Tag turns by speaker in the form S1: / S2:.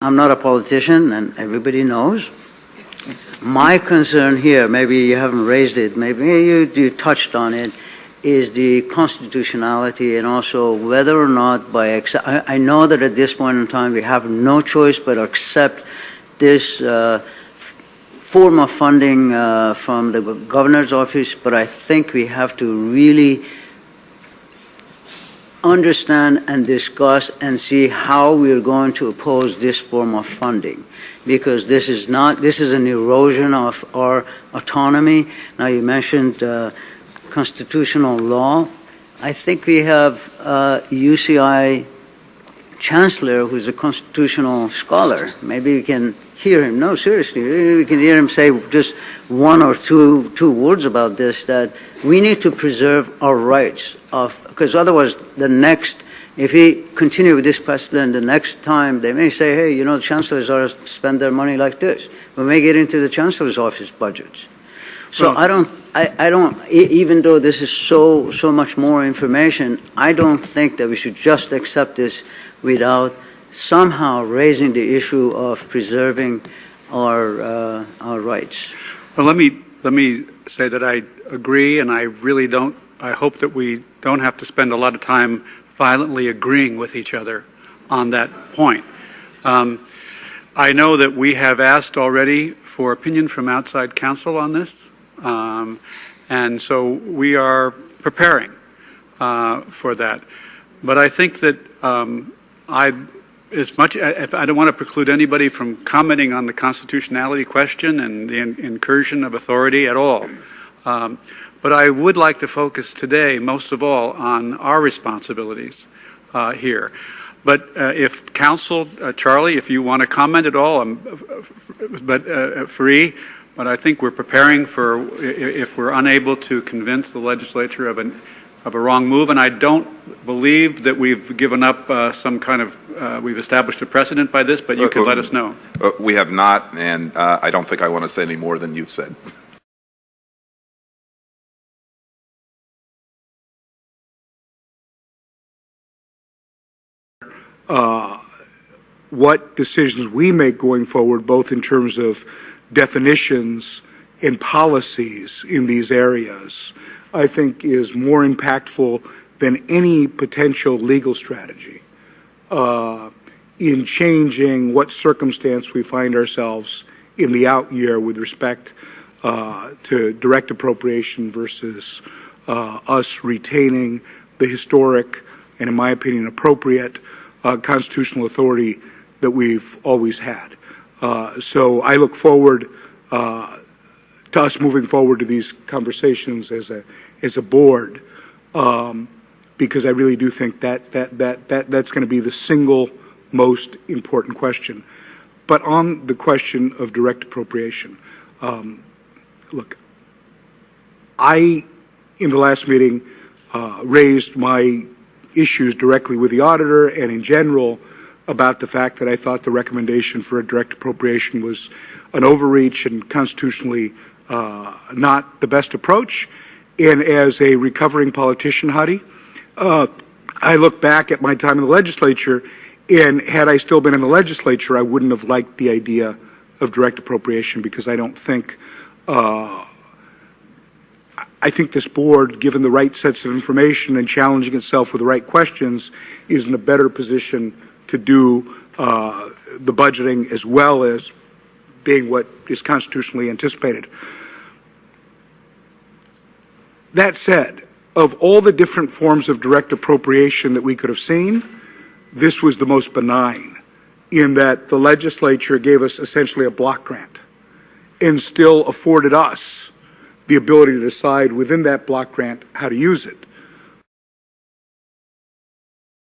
S1: I'm not a politician, and everybody knows. My concern here, maybe you haven't raised it, maybe you touched on it, is the constitutionality and also whether or not I know that at this point in time we have no choice but accept this form of funding from the governor's office, but I think we have to really understand and discuss and see how we are going to oppose this form of funding, because this is an erosion of our autonomy. Now you mentioned constitutional law. I think we have UCI chancellor who's a constitutional scholar. Maybe we can hear him. No, seriously, we can hear him say just one or two words about this, that we need to preserve our rights because otherwise if we continue with this precedent, the next time they may say, hey, you know, chancellors ought to spend their money like this. We may get into the chancellor's office budgets. So well, I don't, even though this is so much more information, I don't think that we should just accept this without somehow raising the issue of preserving our rights.
S2: Well, let me say that I agree, and I really don't. I hope that we don't have to spend a lot of time violently agreeing with each other on that point. I know that we have asked already for opinion from outside counsel on this, and so we are preparing for that. But I think that I don't want to preclude anybody from commenting on the constitutionality question and the incursion of authority at all. But I would like to focus today, most of all, on our responsibilities here. But if counsel, Charlie, if you want to comment at all, free. But I think we're preparing for if we're unable to convince the legislature of a wrong move, and I don't believe that we've given up some kind of we've established a precedent by this. But you can let us know.
S3: We have not, and I don't think I want to say any more than you've said.
S4: What decisions we make going forward, both in terms of definitions and policies in these areas, I think is more impactful than any potential legal strategy in changing what circumstance we find ourselves in the out year with respect to direct appropriation versus us retaining the historic and, in my opinion, appropriate constitutional authority that we've always had. So I look forward to us moving forward to these conversations as a board, because I really do think that's going to be the single most important question. But on the question of direct appropriation, look, I, in the last meeting, raised my issues directly with the auditor and in general about the fact that I thought the recommendation for a direct appropriation was an overreach and constitutionally not the best approach. And as a recovering politician, Hadi, I look back at my time in the legislature, and had I still been in the legislature, I wouldn't have liked the idea of direct appropriation, because I don't think I think this board, given the right sets of information and challenging itself with the right questions, is in a better position to do the budgeting as well as being what is constitutionally anticipated. That said, of all the different forms of direct appropriation that we could have seen, this was the most benign, in that the legislature gave us essentially a block grant and still afforded us the ability to decide within that block grant how to use it.